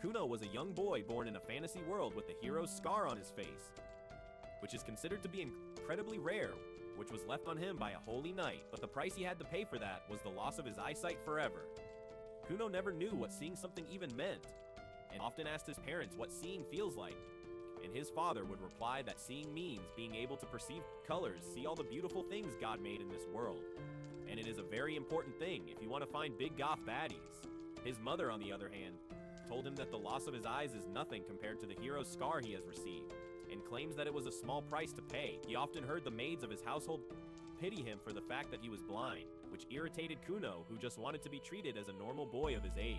Kuno was a young boy born in a fantasy world with the hero's scar on his face, which is considered to be incredibly rare, which was left on him by a holy knight, but the price he had to pay for that was the loss of his eyesight forever. Kuno never knew what seeing something even meant, and often asked his parents what seeing feels like, and his father would reply that seeing means being able to perceive colors, see all the beautiful things God made in this world, and it is a very important thing if you want to find big goth baddies. His mother, on the other hand, told him that the loss of his eyes is nothing compared to the hero's scar he has received, and claims that it was a small price to pay. He often heard the maids of his household pity him for the fact that he was blind, which irritated Kuno, who just wanted to be treated as a normal boy of his age.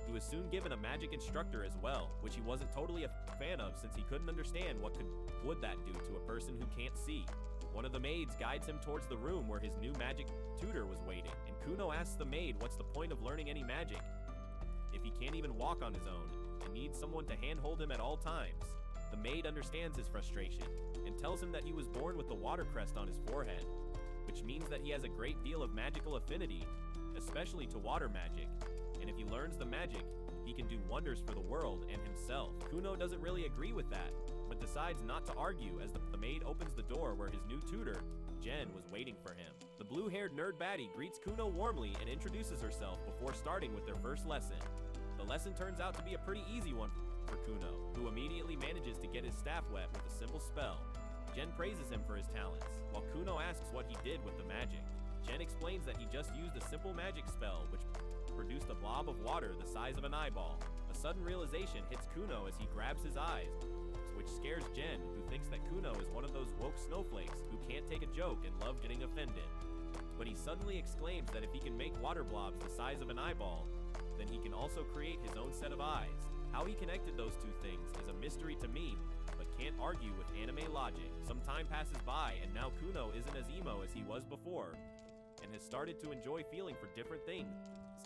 He was soon given a magic instructor as well, which he wasn't totally a fan of since he couldn't understand what would that do to a person who can't see. One of the maids guides him towards the room where his new magic tutor was waiting, and Kuno asks the maid what's the point of learning any magic if he can't even walk on his own and needs someone to handhold him at all times. The maid understands his frustration and tells him that he was born with the water crest on his forehead, which means that he has a great deal of magical affinity, especially to water magic, and if he learns the magic, he can do wonders for the world and himself. Kuno doesn't really agree with that, but decides not to argue as the maid opens the door where his new tutor, Jen, was waiting for him. The blue-haired nerd baddie greets Kuno warmly and introduces herself before starting with their first lesson. The lesson turns out to be a pretty easy one for Kuno, who immediately manages to get his staff wet with a simple spell. Jen praises him for his talents, while Kuno asks what he did with the magic. Jen explains that he just used a simple magic spell which produced a blob of water the size of an eyeball. A sudden realization hits Kuno as he grabs his eyes, which scares Jen, who thinks that Kuno is one of those woke snowflakes who can't take a joke and love getting offended. But he suddenly exclaims that if he can make water blobs the size of an eyeball, then he can also create his own set of eyes. How he connected those two things is a mystery to me, but can't argue with anime logic. Some time passes by, and now Kuno isn't as emo as he was before, and has started to enjoy feeling for different things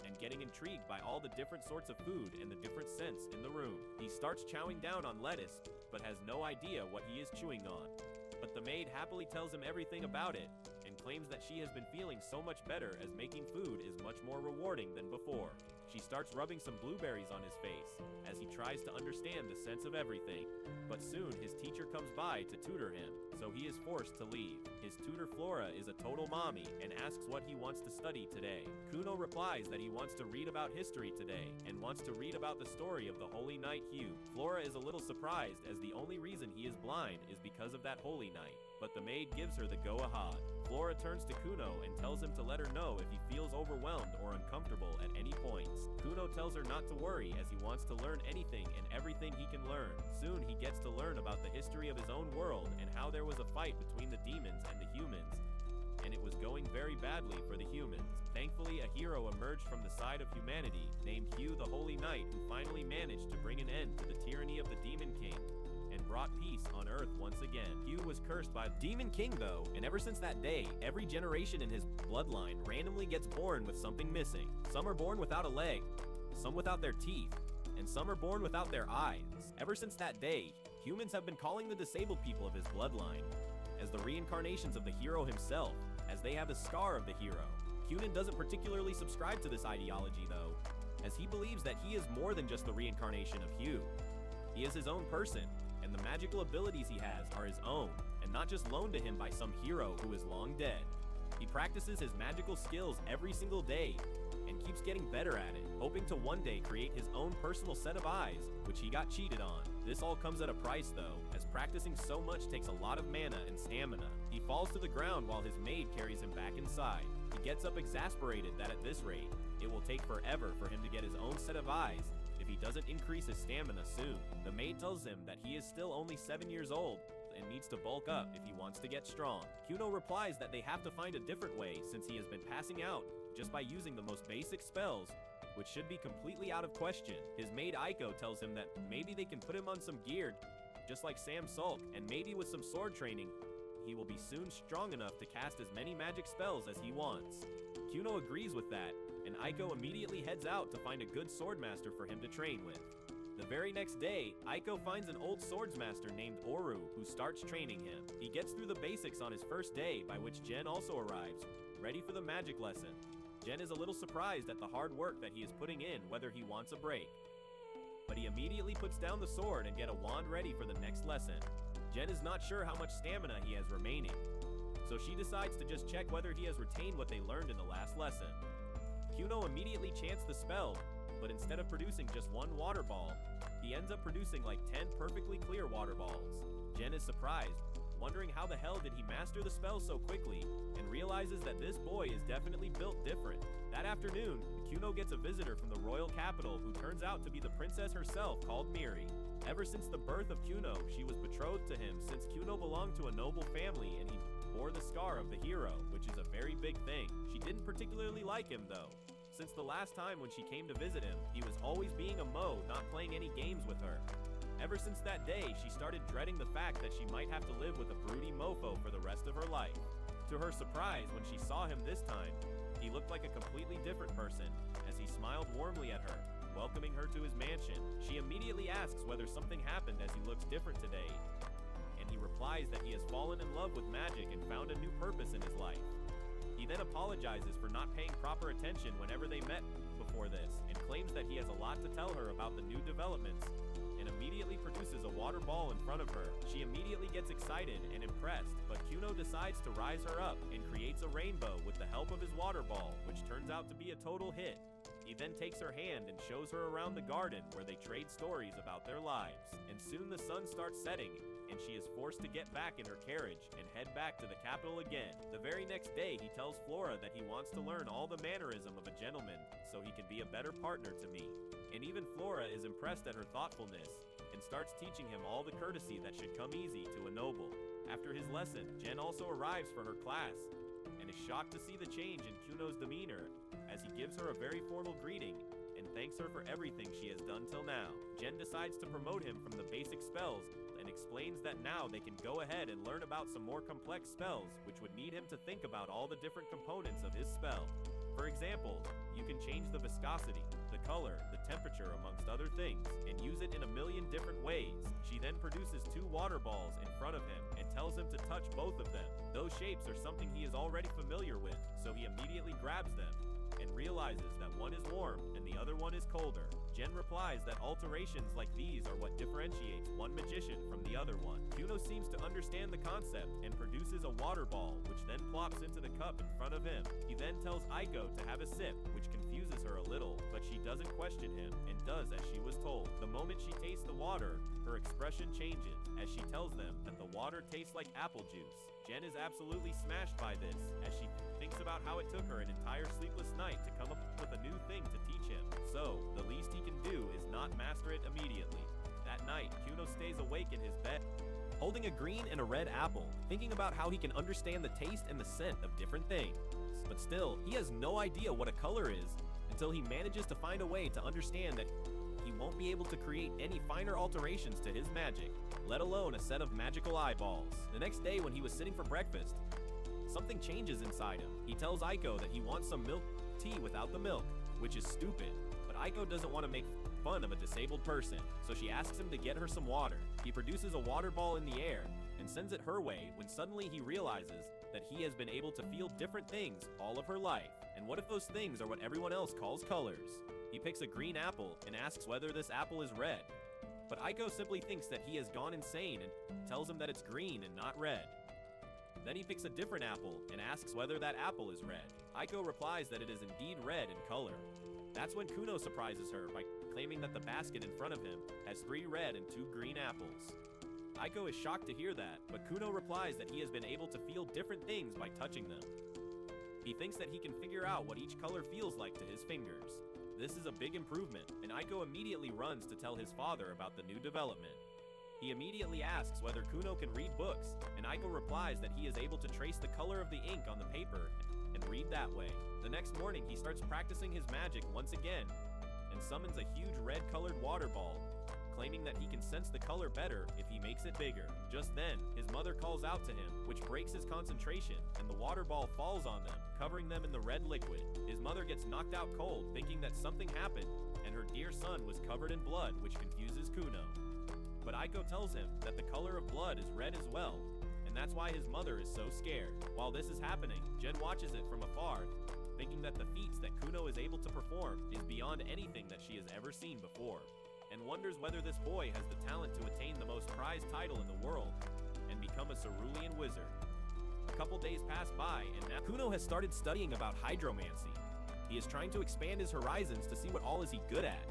and getting intrigued by all the different sorts of food and the different scents in the room. He starts chowing down on lettuce, but has no idea what he is chewing on. But the maid happily tells him everything about it, and claims that she has been feeling so much better as making food is much more rewarding than before. She starts rubbing some blueberries on his face, as he tries to understand the sense of everything. But soon his teacher comes by to tutor him, so he is forced to leave. His tutor Flora is a total mommy and asks what he wants to study today. Kuno replies that he wants to read about history today, and wants to read about the story of the Holy Knight Hugh. Flora is a little surprised as the only reason he is blind is because of that Holy Knight, but the maid gives her the go-ahead. Flora turns to Kuno and tells him to let her know if he feels overwhelmed or uncomfortable at any points. Kuno tells her not to worry as he wants to learn anything and everything he can learn. Soon he gets to learn about the history of his own world and how there was a fight between the demons and the humans, and it was going very badly for the humans. Thankfully, a hero emerged from the side of humanity named Hugh the Holy Knight, who finally managed to bring an end to the tyranny of the Demon King and brought peace on Earth once again. Hugh was cursed by Demon King though, and ever since that day, every generation in his bloodline randomly gets born with something missing. Some are born without a leg, some without their teeth, and some are born without their eyes. Ever since that day, humans have been calling the disabled people of his bloodline as the reincarnations of the hero himself, as they have the scar of the hero. Kunin doesn't particularly subscribe to this ideology though, as he believes that he is more than just the reincarnation of Hugh. He is his own person, and the magical abilities he has are his own, and not just loaned to him by some hero who is long dead. He practices his magical skills every single day, and keeps getting better at it, hoping to one day create his own personal set of eyes, which he got cheated on. This all comes at a price though, as practicing so much takes a lot of mana and stamina. He falls to the ground while his maid carries him back inside. He gets up exasperated that at this rate, it will take forever for him to get his own set of eyes if he doesn't increase his stamina soon. The maid tells him that he is still only 7 years old and needs to bulk up if he wants to get strong. Kuno replies that they have to find a different way since he has been passing out just by using the most basic spells, which should be completely out of question. His maid Aiko tells him that maybe they can put him on some gear, just like Sam Sulk, and maybe with some sword training, he will be soon strong enough to cast as many magic spells as he wants. Kuno agrees with that, and Aiko immediately heads out to find a good swordmaster for him to train with. The very next day, Aiko finds an old swordsmaster named Oru who starts training him. He gets through the basics on his first day, by which Jen also arrives, ready for the magic lesson. Jen is a little surprised at the hard work that he is putting in, whether he wants a break. immediately puts down the sword and get a wand ready for the next lesson. Jen is not sure how much stamina he has remaining, so she decides to just check whether he has retained what they learned in the last lesson. Kuno immediately chants the spell, but instead of producing just one water ball, he ends up producing like 10 perfectly clear water balls. Jen is surprised, wondering how the hell did he master the spell so quickly, and realizes that this boy is definitely built different. That afternoon, Kuno gets a visitor from the royal capital who turns out to be the princess herself called Miri. Ever since the birth of Kuno, she was betrothed to him since Kuno belonged to a noble family and he bore the scar of the hero, which is a very big thing. She didn't particularly like him though. Since the last time when she came to visit him, he was always being a mo, not playing any games with her. Ever since that day, she started dreading the fact that she might have to live with a broody mofo for the rest of her life. To her surprise, when she saw him this time, he looked like a completely different person, as he smiled warmly at her, welcoming her to his mansion. She immediately asks whether something happened as he looks different today, and he replies that he has fallen in love with magic and found a new purpose in his life. He then apologizes for not paying proper attention whenever they met before this, and claims that he has a lot to tell her about the new developments, and immediately produces a water ball in front of her. She immediately gets excited and impressed, but Kuno decides to rise her up and creates a rainbow with the help of his water ball, which turns out to be a total hit. He then takes her hand and shows her around the garden where they trade stories about their lives. And soon the sun starts setting, and she is forced to get back in her carriage and head back to the capital again. The very next day, he tells Flora that he wants to learn all the mannerism of a gentleman so he can be a better partner to me. And even Flora is impressed at her thoughtfulness and starts teaching him all the courtesy that should come easy to a noble. After his lesson, Jen also arrives for her class and is shocked to see the change in Kuno's demeanor as he gives her a very formal greeting and thanks her for everything she has done till now. Jen decides to promote him from the basic spells and explains that now they can go ahead and learn about some more complex spells, which would need him to think about all the different components of his spell. For example, you can change the viscosity, the color, the temperature, amongst other things, and use it in a million different ways. She then produces 2 water balls in front of him and tells him to touch both of them. Those shapes are something he is already familiar with, so he immediately grabs them and realizes that one is warm and the other one is colder. Jen replies that alterations like these are what differentiates one magician from the other one. Kuno seems to understand the concept and produces a water ball, which then plops into the cup in front of him. He then tells Aiko to have a sip, which confuses her a little, but she doesn't question him and does as she was told. The moment she tastes the water, her expression changes as she tells them that the water tastes like apple juice. Jen is absolutely smashed by this as she thinks about how it took her an entire sleepless night to come up with a new thing to teach him. So, the least he can do is not master it immediately. That night, Kuno stays awake in his bed, holding a green and a red apple, thinking about how he can understand the taste and the scent of different things. But still, he has no idea what a color is until he manages to find a way to understand that he won't be able to create any finer alterations to his magic, let alone a set of magical eyeballs. The next day when he was sitting for breakfast, something changes inside him. He tells Aiko that he wants some milk tea without the milk, which is stupid, but Aiko doesn't want to make fun of a disabled person, so she asks him to get her some water. He produces a water ball in the air and sends it her way when suddenly he realizes that he has been able to feel different things all of her life. And what if those things are what everyone else calls colors? He picks a green apple and asks whether this apple is red, but Aiko simply thinks that he has gone insane and tells him that it's green and not red. Then he picks a different apple and asks whether that apple is red. Aiko replies that it is indeed red in color. That's when Kuno surprises her by claiming that the basket in front of him has 3 red and 2 green apples. Aiko is shocked to hear that, but Kuno replies that he has been able to feel different things by touching them. He thinks that he can figure out what each color feels like to his fingers. This is a big improvement, and Aiko immediately runs to tell his father about the new development. He immediately asks whether Kuno can read books, and Aiko replies that he is able to trace the color of the ink on the paper and read that way. The next morning, he starts practicing his magic once again and summons a huge red-colored water ball, claiming that he can sense the color better if he makes it bigger. Just then, his mother calls out to him, which breaks his concentration, and the water ball falls on them, covering them in the red liquid. His mother gets knocked out cold, thinking that something happened, and her dear son was covered in blood, which confuses Kuno. But Aiko tells him that the color of blood is red as well, and that's why his mother is so scared. While this is happening, Jen watches it from afar, thinking that the feats that Kuno is able to perform is beyond anything that she has ever seen before. and wonders whether this boy has the talent to attain the most prized title in the world and become a cerulean wizard. A couple days pass by, and now Kuno has started studying about hydromancy. He is trying to expand his horizons to see what all is he good at.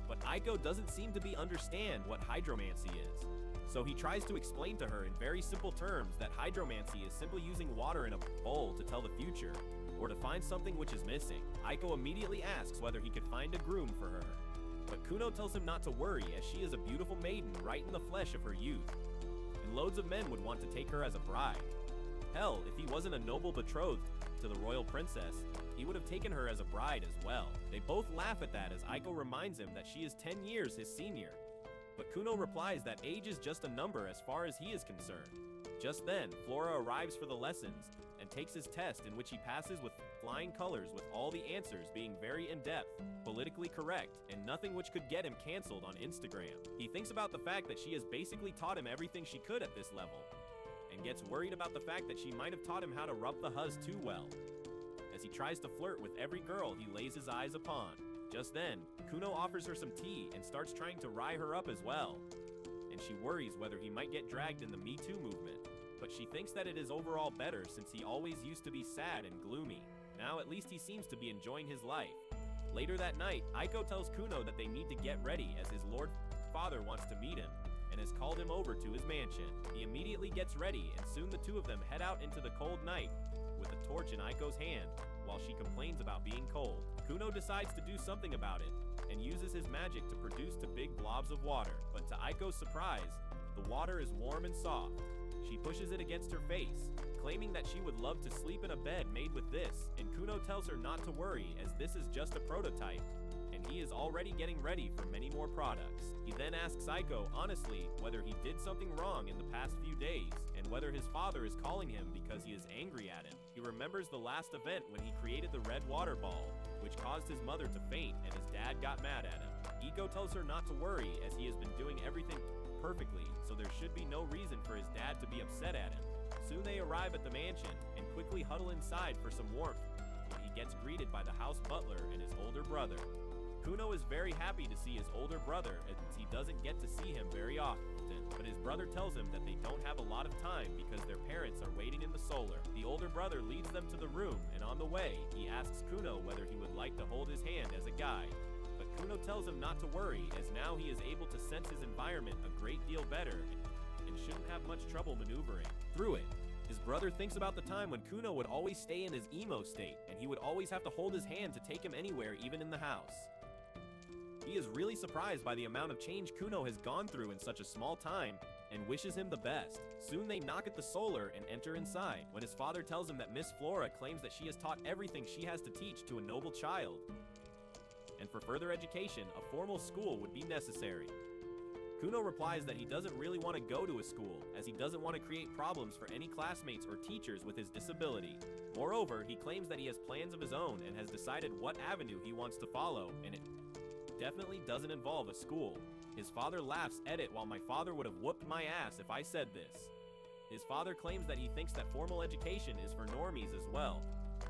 But Aiko doesn't seem to understand what hydromancy is. So he tries to explain to her in very simple terms that hydromancy is simply using water in a bowl to tell the future, or to find something which is missing. Aiko immediately asks whether he could find a groom for her. But Kuno tells him not to worry, as she is a beautiful maiden right in the flesh of her youth, and loads of men would want to take her as a bride. Hell, if he wasn't a noble betrothed to the royal princess, he would have taken her as a bride as well. They both laugh at that as Aiko reminds him that she is 10 years his senior. But Kuno replies that age is just a number as far as he is concerned. Just then, Flora arrives for the lessons and takes his test, in which he passes with flying colors, with all the answers being very in-depth, politically correct, and nothing which could get him canceled on Instagram. He thinks about the fact that she has basically taught him everything she could at this level, and gets worried about the fact that she might have taught him how to rub the huzz too well, as he tries to flirt with every girl he lays his eyes upon. Just then, Kuno offers her some tea and starts trying to rile her up as well, and she worries whether he might get dragged in the Me Too movement. But she thinks that it is overall better, since he always used to be sad and gloomy. Now at least he seems to be enjoying his life. Later that night, Aiko tells Kuno that they need to get ready, as his lord father wants to meet him and has called him over to his mansion. He immediately gets ready, and soon the two of them head out into the cold night with a torch in Aiko's hand while she complains about being cold. Kuno decides to do something about it and uses his magic to produce two big blobs of water, but to Aiko's surprise, the water is warm and soft. She pushes it against her face, claiming that she would love to sleep in a bed made with this, and Kuno tells her not to worry, as this is just a prototype, and he is already getting ready for many more products. He then asks Aiko honestly whether he did something wrong in the past few days, and whether his father is calling him because he is angry at him. He remembers the last event when he created the red water ball, which caused his mother to faint, and his dad got mad at him. Aiko tells her not to worry, as he has been doing everything perfectly, so there should be no reason for his dad to be upset at him. Soon they arrive at the mansion and quickly huddle inside for some warmth when he gets greeted by the house butler and his older brother. Kuno is very happy to see his older brother, as he doesn't get to see him very often, but his brother tells him that they don't have a lot of time because their parents are waiting in the solar. The older brother leads them to the room, and on the way, he asks Kuno whether he would like to hold his hand as a guide. But Kuno tells him not to worry, as now he is able to sense his environment a great deal better and shouldn't have much trouble maneuvering through it. His brother thinks about the time when Kuno would always stay in his emo state, and he would always have to hold his hand to take him anywhere, even in the house. He is really surprised by the amount of change Kuno has gone through in such a small time, and wishes him the best. Soon they knock at the solar and enter inside, when his father tells him that Miss Flora claims that she has taught everything she has to teach to a noble child, and for further education, a formal school would be necessary. Kuno replies that he doesn't really want to go to a school, as he doesn't want to create problems for any classmates or teachers with his disability. Moreover, he claims that he has plans of his own and has decided what avenue he wants to follow, and it definitely doesn't involve a school. His father laughs at it, while my father would have whooped my ass if I said this. His father claims that he thinks that formal education is for normies as well,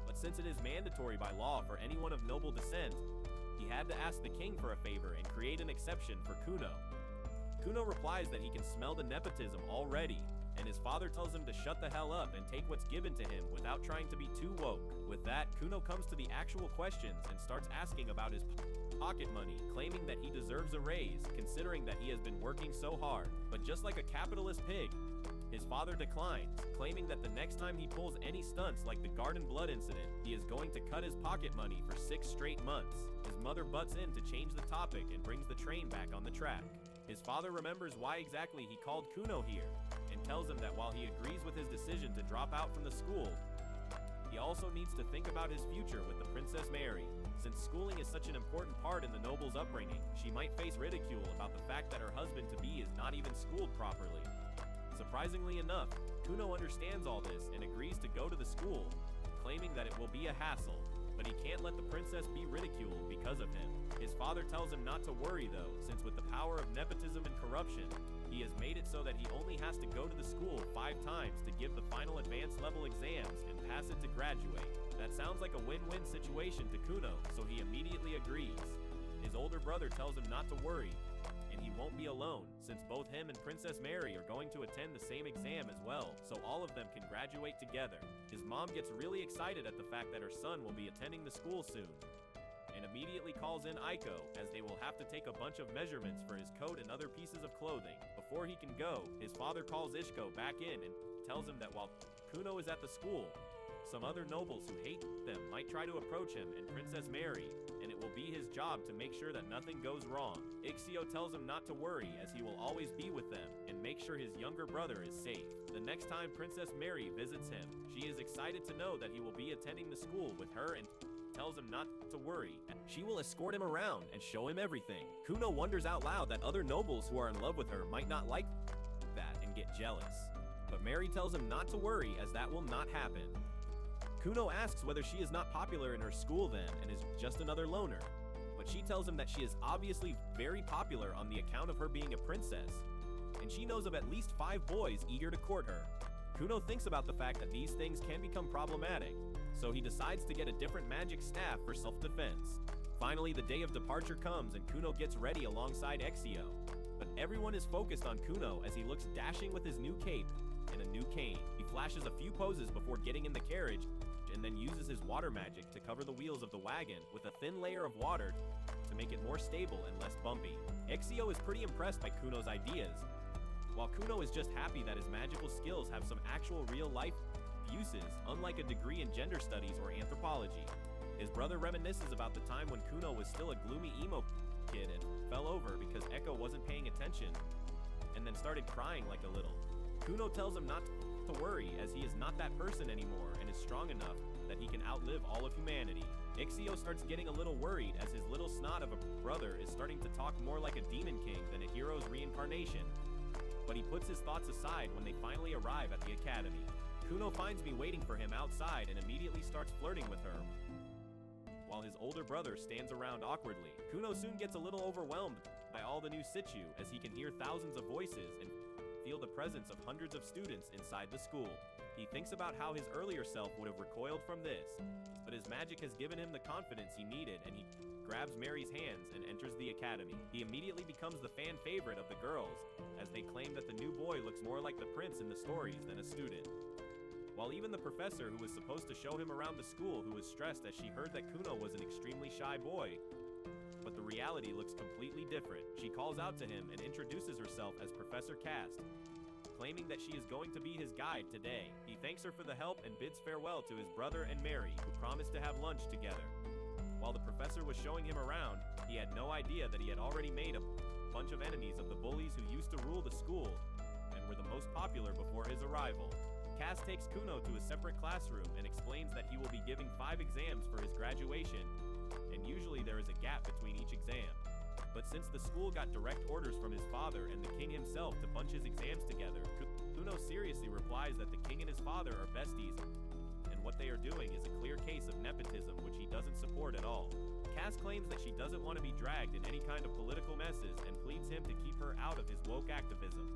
but since it is mandatory by law for anyone of noble descent, he had to ask the king for a favor and create an exception for Kuno. Kuno replies that he can smell the nepotism already, and his father tells him to shut the hell up and take what's given to him without trying to be too woke. With that, Kuno comes to the actual questions and starts asking about his pocket money, claiming that he deserves a raise, considering that he has been working so hard. But just like a capitalist pig, his father declines, claiming that the next time he pulls any stunts like the Garden Blood incident, he is going to cut his pocket money for 6 straight months. His mother butts in to change the topic and brings the train back on the track. His father remembers why exactly he called Kuno here, and tells him that while he agrees with his decision to drop out from the school, he also needs to think about his future with the Princess Mary. Since schooling is such an important part in the noble's upbringing, she might face ridicule about the fact that her husband-to-be is not even schooled properly. Surprisingly enough, Kuno understands all this and agrees to go to the school, claiming that it will be a hassle, but he can't let the princess be ridiculed because of him. His father tells him not to worry though, since with the power of nepotism and corruption, he has made it so that he only has to go to the school 5 times to give the final advanced level exams and pass it to graduate. That sounds like a win-win situation to Kuno, so he immediately agrees. His older brother tells him not to worry, completely alone, since both him and Princess Mary are going to attend the same exam as well, so all of them can graduate together. His mom gets really excited at the fact that her son will be attending the school soon, and immediately calls in Aiko, as they will have to take a bunch of measurements for his coat and other pieces of clothing. Before he can go, his father calls Ishiko back in and tells him that while Kuno is at the school, some other nobles who hate them might try to approach him and Princess Mary, and it will be his job to make sure that nothing goes wrong. Ixio tells him not to worry, as he will always be with them, and make sure his younger brother is safe. The next time Princess Mary visits him, she is excited to know that he will be attending the school with her and tells him not to worry. She will escort him around and show him everything. Kuno wonders out loud that other nobles who are in love with her might not like that and get jealous. But Mary tells him not to worry, as that will not happen. Kuno asks whether she is not popular in her school then and is just another loner, but she tells him that she is obviously very popular on the account of her being a princess, and she knows of at least 5 boys eager to court her. Kuno thinks about the fact that these things can become problematic, so he decides to get a different magic staff for self-defense. Finally, the day of departure comes and Kuno gets ready alongside Exio, but everyone is focused on Kuno as he looks dashing with his new cape and a new cane. He flashes a few poses before getting in the carriage and then uses his water magic to cover the wheels of the wagon with a thin layer of water to make it more stable and less bumpy. Exio is pretty impressed by Kuno's ideas, while Kuno is just happy that his magical skills have some actual real-life uses, unlike a degree in gender studies or anthropology. His brother reminisces about the time when Kuno was still a gloomy emo kid and fell over because Echo wasn't paying attention, and then started crying like a little. Kuno tells him not to worry, as he is not that person anymore and is strong enough that he can outlive all of humanity. Ixio starts getting a little worried, as his little snot of a brother is starting to talk more like a demon king than a hero's reincarnation. But he puts his thoughts aside when they finally arrive at the academy. Kuno finds me waiting for him outside and immediately starts flirting with her, while his older brother stands around awkwardly. Kuno soon gets a little overwhelmed by all the new situ, as he can hear thousands of voices and feel the presence of hundreds of students inside the school. He thinks about how his earlier self would have recoiled from this, but his magic has given him the confidence he needed, and he grabs Mary's hands and enters the academy. He immediately becomes the fan favorite of the girls, as they claim that the new boy looks more like the prince in the stories than a student. While even the professor, who was supposed to show him around the school, who was stressed as she heard that Kuno was an extremely shy boy, but the reality looks completely different. She calls out to him and introduces herself as Professor Cast, claiming that she is going to be his guide today. He thanks her for the help and bids farewell to his brother and Mary, who promised to have lunch together. While the professor was showing him around, he had no idea that he had already made a bunch of enemies of the bullies who used to rule the school and were the most popular before his arrival. Cass takes Kuno to a separate classroom and explains that he will be giving 5 exams for his graduation, and usually there is a gap between each exam. But since the school got direct orders from his father and the king himself to bunch his exams together, Kuno seriously replies that the king and his father are besties, and what they are doing is a clear case of nepotism, which he doesn't support at all. Cass claims that she doesn't want to be dragged in any kind of political messes and pleads him to keep her out of his woke activism.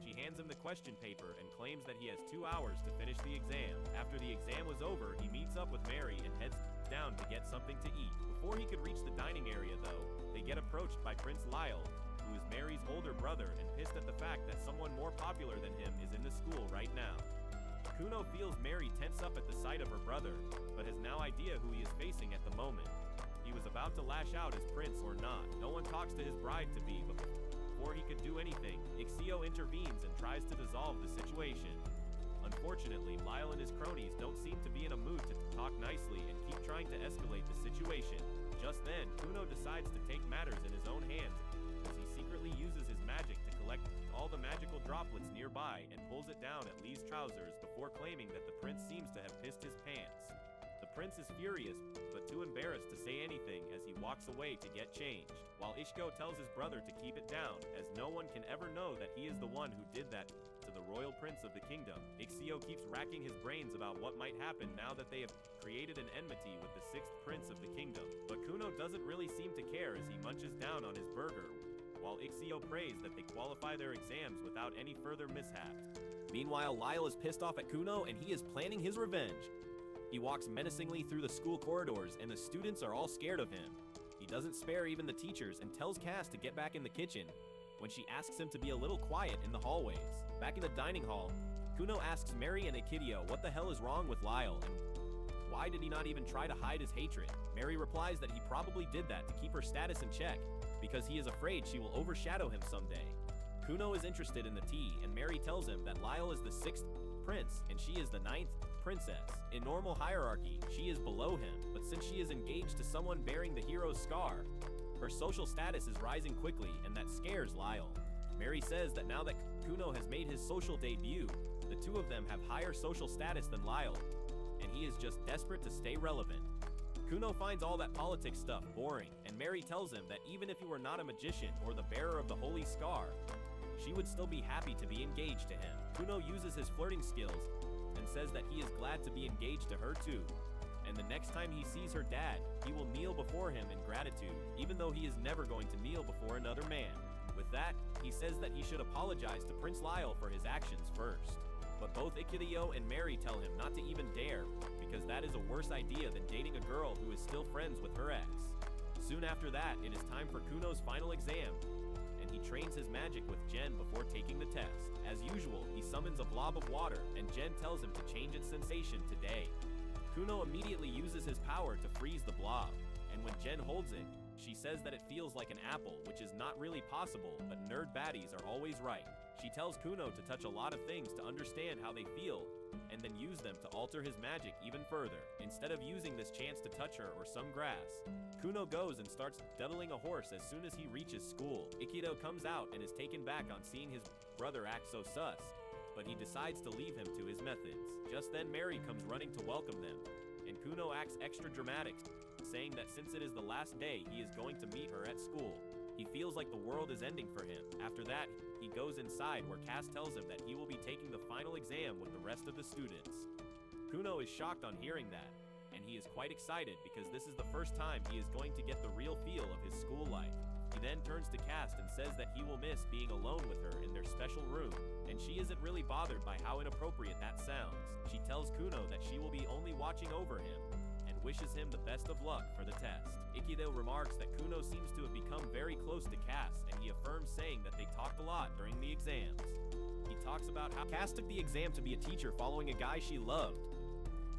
She hands him the question paper and claims that he has 2 hours to finish the exam. After the exam was over, he meets up with Mary and heads down to get something to eat. Before he could reach the dining area though, they get approached by Prince Lyle, who is Mary's older brother and pissed at the fact that someone more popular than him is in the school right now. Kuno feels Mary tense up at the sight of her brother, but has no idea who he is facing at the moment. He was about to lash out as prince or not. No one talks to his bride-to-be, but before he could do anything, Ixio intervenes and tries to dissolve the situation. Unfortunately, Lyle and his cronies don't seem to be in a mood to talk nicely and keep trying to escalate the situation. Just then, Kuno decides to take matters in his own hands, as he secretly uses his magic to collect all the magical droplets nearby and pulls it down at Lee's trousers before claiming that the prince seems to have pissed his pants. The prince is furious, but too embarrassed to say anything as he walks away to get change, while Ishiko tells his brother to keep it down, as no one can ever know that he is the one who did that to the royal prince of the kingdom. Ixio keeps racking his brains about what might happen now that they have created an enmity with the 6th prince of the kingdom, but Kuno doesn't really seem to care as he munches down on his burger, while Ixio prays that they qualify their exams without any further mishaps. Meanwhile, Lyle is pissed off at Kuno and he is planning his revenge. He walks menacingly through the school corridors and the students are all scared of him. He doesn't spare even the teachers and tells Cass to get back in the kitchen, when she asks him to be a little quiet in the hallways. Back in the dining hall, Kuno asks Mary and Ekidio what the hell is wrong with Lyle and why did he not even try to hide his hatred. Mary replies that he probably did that to keep her status in check because he is afraid she will overshadow him someday. Kuno is interested in the tea, and Mary tells him that Lyle is the 6th prince and she is the 9th princess. In normal hierarchy, she is below him, but since she is engaged to someone bearing the hero's scar, her social status is rising quickly, and that scares Lyle. Mary says that now that Kuno has made his social debut, the two of them have higher social status than Lyle, and he is just desperate to stay relevant. Kuno finds all that politics stuff boring, and Mary tells him that even if he were not a magician or the bearer of the holy scar, she would still be happy to be engaged to him. Kuno uses his flirting skills and says that he is glad to be engaged to her too. And the next time he sees her dad, he will kneel before him in gratitude, even though he is never going to kneel before another man. With that, he says that he should apologize to Prince Lyle for his actions first. But both Ekidio and Mary tell him not to even dare, because that is a worse idea than dating a girl who is still friends with her ex. Soon after that, it is time for Kuno's final exam, and he trains his magic with Jen before taking the test. As usual, he summons a blob of water, and Jen tells him to change its sensation today. Kuno immediately uses his power to freeze the blob, and when Jen holds it, she says that it feels like an apple, which is not really possible, but nerd baddies are always right. She tells Kuno to touch a lot of things to understand how they feel, and then use them to alter his magic even further. Instead of using this chance to touch her or some grass, Kuno goes and starts diddling a horse as soon as he reaches school. Ikido comes out and is taken back on seeing his brother act so sus, but he decides to leave him to his methods. Just then Mary comes running to welcome them, and Kuno acts extra dramatic, saying that since it is the last day, he is going to meet her at school. He feels like the world is ending for him. After that, he goes inside where Cass tells him that he will be taking the final exam with the rest of the students. Kuno is shocked on hearing that, and he is quite excited because this is the first time he is going to get the real feel of his school life. He then turns to Cass and says that he will miss being alone with her in their special room, and she isn't really bothered by how inappropriate that sounds. She tells Kuno that she will be only watching over him, and wishes him the best of luck for the test. Ikido remarks that Kuno seems to have become very close to Cass, and he affirms saying that they talked a lot during the exams. He talks about how Cass took the exam to be a teacher following a guy she loved,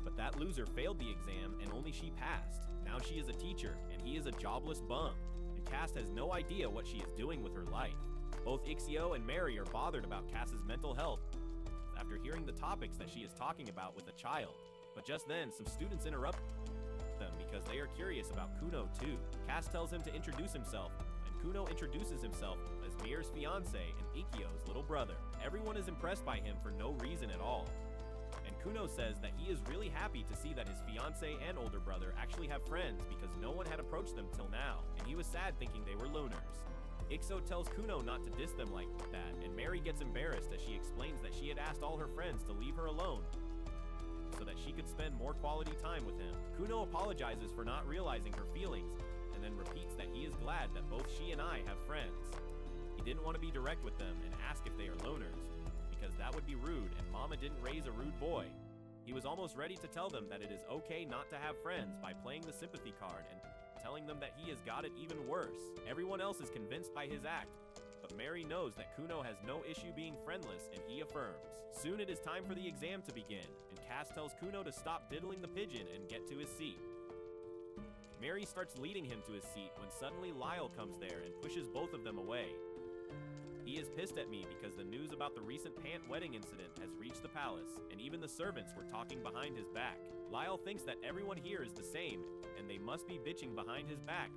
but that loser failed the exam and only she passed. Now she is a teacher, and he is a jobless bum, and Cass has no idea what she is doing with her life. Both Ixio and Mary are bothered about Cass's mental health after hearing the topics that she is talking about with a child. But just then, some students interrupt them because they are curious about Kuno too. Cass tells him to introduce himself, and Kuno introduces himself as Mir's fiance and Ikio's little brother. Everyone is impressed by him for no reason at all. And Kuno says that he is really happy to see that his fiance and older brother actually have friends because no one had approached them till now, and he was sad thinking they were loners. Ixo tells Kuno not to diss them like that, and Mary gets embarrassed as she explains that she had asked all her friends to leave her alone so that she could spend more quality time with him. Kuno apologizes for not realizing her feelings, and then repeats that he is glad that both she and I have friends. He didn't want to be direct with them and ask if they are loners, because that would be rude, and Mama didn't raise a rude boy. He was almost ready to tell them that it is okay not to have friends by playing the sympathy card and telling them that he has got it even worse. Everyone else is convinced by his act, but Mary knows that Kuno has no issue being friendless, and he affirms. Soon it is time for the exam to begin, and Cass tells Kuno to stop diddling the pigeon and get to his seat. Mary starts leading him to his seat when suddenly Lyle comes there and pushes both of them away. He is pissed at me because the news about the recent pant wedding incident has reached the palace, and even the servants were talking behind his back. Lyle thinks that everyone here is the same, and they must be bitching behind his back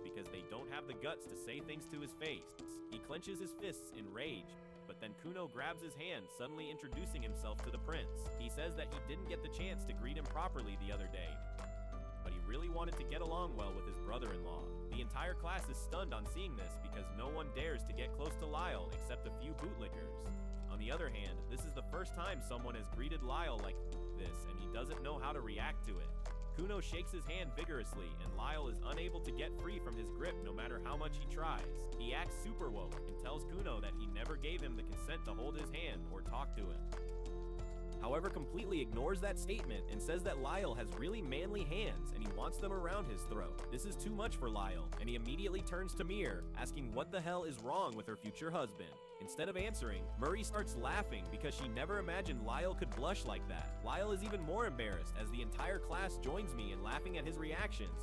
because they don't have the guts to say things to his face. He clenches his fists in rage, but then Kuno grabs his hand, suddenly introducing himself to the prince. He says that he didn't get the chance to greet him properly the other day, but he really wanted to get along well with his brother-in-law. The entire class is stunned on seeing this because no one dares to get close to Lyle except a few bootlickers. On the other hand, this is the first time someone has greeted Lyle like this, and he doesn't know how to react to it. Kuno shakes his hand vigorously, and Lyle is unable to get free from his grip no matter how much he tries. He acts super woke and tells Kuno that he never gave him the consent to hold his hand or talk to him. however, completely ignores that statement and says that Lyle has really manly hands and he wants them around his throat. This is too much for Lyle, and he immediately turns to Mir, asking what the hell is wrong with her future husband. Instead of answering, Murray starts laughing because she never imagined Lyle could blush like that. Lyle is even more embarrassed as the entire class joins me in laughing at his reactions.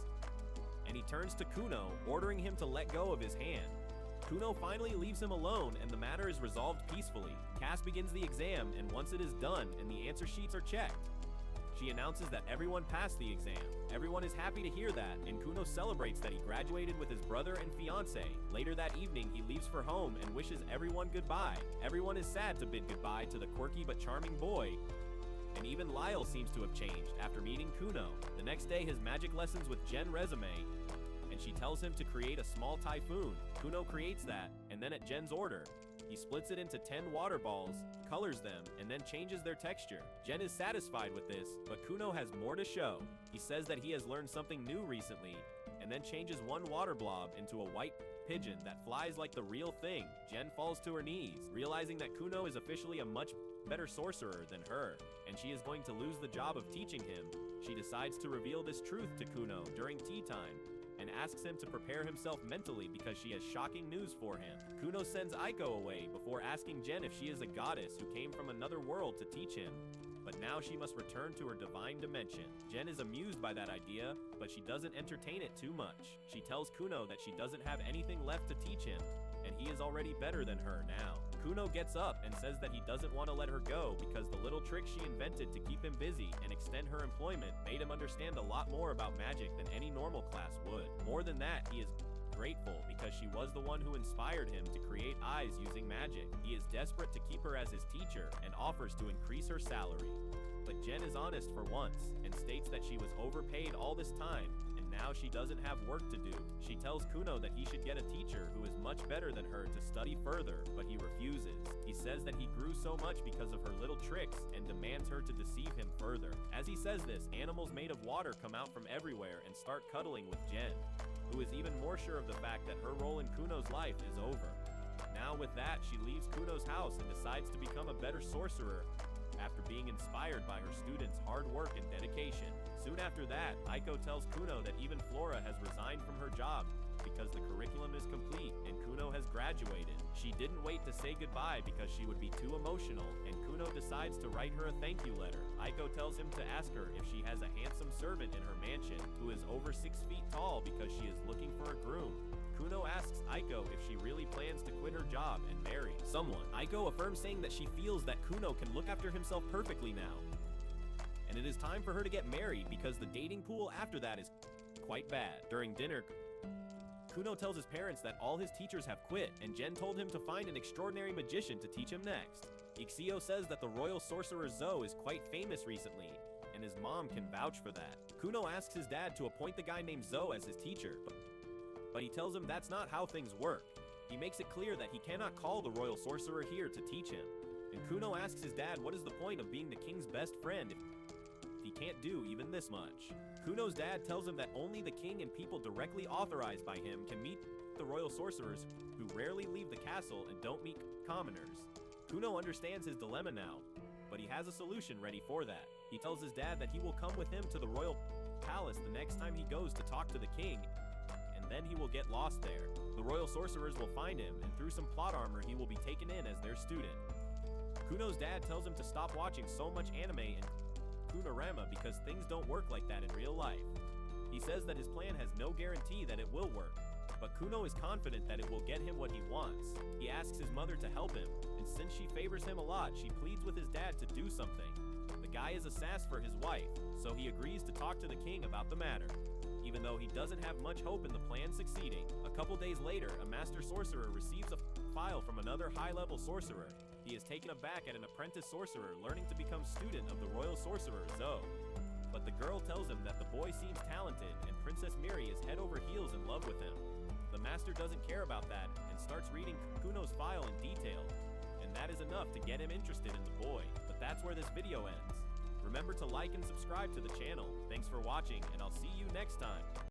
And he turns to Kuno, ordering him to let go of his hand. Kuno finally leaves him alone and the matter is resolved peacefully. Cass begins the exam, and once it is done and the answer sheets are checked, she announces that everyone passed the exam. Everyone is happy to hear that, and Kuno celebrates that he graduated with his brother and fiance. Later that evening, he leaves for home and wishes everyone goodbye. Everyone is sad to bid goodbye to the quirky but charming boy, and even Lyle seems to have changed after meeting Kuno. The next day, his magic lessons with Jen resume, and she tells him to create a small typhoon. Kuno creates that, and then at Jen's order, he splits it into 10 water balls, colors them, and then changes their texture. Jen is satisfied with this, but Kuno has more to show. He says that he has learned something new recently, and then changes one water blob into a white pigeon that flies like the real thing. Jen falls to her knees, realizing that Kuno is officially a much better sorcerer than her, and she is going to lose the job of teaching him. She decides to reveal this truth to Kuno during tea time, and asks him to prepare himself mentally because she has shocking news for him. Kuno sends Aiko away before asking Jen if she is a goddess who came from another world to teach him, but now she must return to her divine dimension. Jen is amused by that idea, but she doesn't entertain it too much. She tells Kuno that she doesn't have anything left to teach him, and he is already better than her now. Kuno gets up and says that he doesn't want to let her go because the little trick she invented to keep him busy and extend her employment made him understand a lot more about magic than any normal class would. More than that, he is grateful because she was the one who inspired him to create eyes using magic. He is desperate to keep her as his teacher and offers to increase her salary. But Jen is honest for once and states that she was overpaid all this time, and now she doesn't have work to do. She tells Kuno that he should get a teacher who is much better than her to study further, but he refuses. He says that he grew so much because of her little tricks and demands her to deceive him further. As he says this, animals made of water come out from everywhere and start cuddling with Jen, who is even more sure of the fact that her role in Kuno's life is over. Now with that, she leaves Kuno's house and decides to become a better sorcerer after being inspired by her students' hard work and dedication. Soon after that, Aiko tells Kuno that even Flora has resigned from her job because the curriculum is complete and Kuno has graduated. She didn't wait to say goodbye because she would be too emotional, and Kuno decides to write her a thank you letter. Aiko tells him to ask her if she has a handsome servant in her mansion who is over 6 feet tall because she is looking for a groom. Kuno asks Aiko if she really plans to quit her job and marry someone. Aiko affirms, saying that she feels that Kuno can look after himself perfectly now, and it is time for her to get married because the dating pool after that is quite bad. During dinner, Kuno tells his parents that all his teachers have quit, and Jen told him to find an extraordinary magician to teach him next. Ixio says that the royal sorcerer Zoe is quite famous recently, and his mom can vouch for that. Kuno asks his dad to appoint the guy named Zoe as his teacher, but he tells him that's not how things work. He makes it clear that he cannot call the royal sorcerer here to teach him, and Kuno asks his dad what is the point of being the king's best friend if he can't do even this much. Kuno's dad tells him that only the king and people directly authorized by him can meet the royal sorcerers who rarely leave the castle and don't meet commoners. Kuno understands his dilemma now, but he has a solution ready for that. He tells his dad that he will come with him to the royal palace the next time he goes to talk to the king, and then he will get lost there. The royal sorcerers will find him, and through some plot armor he will be taken in as their student. Kuno's dad tells him to stop watching so much anime and Kunorama because things don't work like that in real life. He says that his plan has no guarantee that it will work, but Kuno is confident that it will get him what he wants. He asks his mother to help him, and since she favors him a lot, she pleads with his dad to do something. The guy is a sass for his wife, so he agrees to talk to the king about the matter, even though he doesn't have much hope in the plan succeeding. A couple days later, a master sorcerer receives a file from another high-level sorcerer. He is taken aback at an apprentice sorcerer learning to become student of the royal sorcerer, Zoe. But the girl tells him that the boy seems talented and Princess Miri is head over heels in love with him. The master doesn't care about that and starts reading Kuno's file in detail, and that is enough to get him interested in the boy. But that's where this video ends. Remember to like and subscribe to the channel. Thanks for watching, and I'll see you next time.